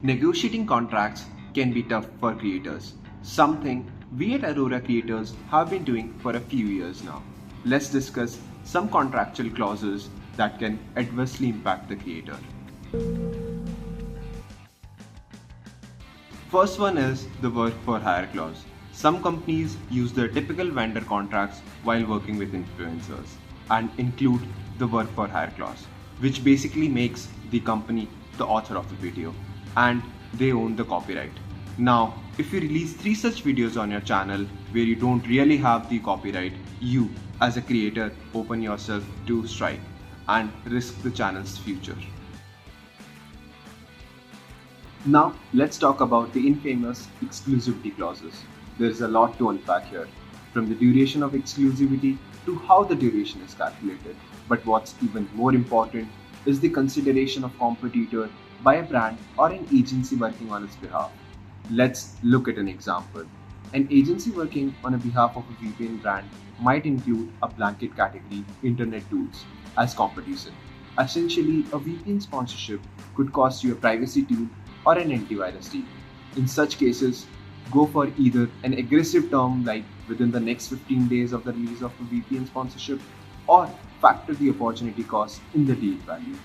Negotiating contracts can be tough for creators, something we at Aurora creators have been doing for a few years now. Let's discuss some contractual clauses that can adversely impact the creator. First one is the work for hire clause. Some companies use their typical vendor contracts while working with influencers and include the work for hire clause, which basically makes the company the author of the video and they own the copyright. Now, if you release 3 such videos on your channel where you don't really have the copyright, you as a creator open yourself to strike and risk the channel's future. Now, let's talk about the infamous exclusivity clauses. There's a lot to unpack here, from the duration of exclusivity to how the duration is calculated. But what's even more important is the consideration of competitor by a brand or an agency working on its behalf. Let's look at an example. An agency working on behalf of a VPN brand might include a blanket category, internet tools, as competition. Essentially, a VPN sponsorship could cost you a privacy tool or an antivirus deal. In such cases, go for either an aggressive term like within the next 15 days of the release of a VPN sponsorship, or factor the opportunity cost in the deal value.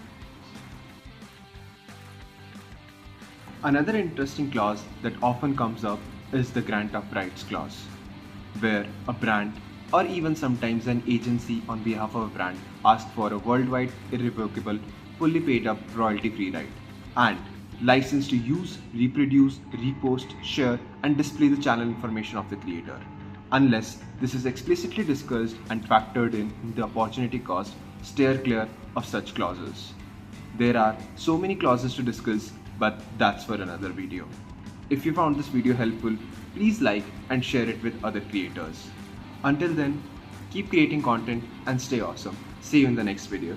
Another interesting clause that often comes up is the grant of rights clause, where a brand or even sometimes an agency on behalf of a brand asks for a worldwide, irrevocable, fully paid up royalty-free right and license to use, reproduce, repost, share and display the channel information of the creator. Unless this is explicitly discussed and factored in the opportunity cost, steer clear of such clauses. There are so many clauses to discuss, but that's for another video. If you found this video helpful, please like and share it with other creators. Until then, keep creating content and stay awesome. See you in the next video.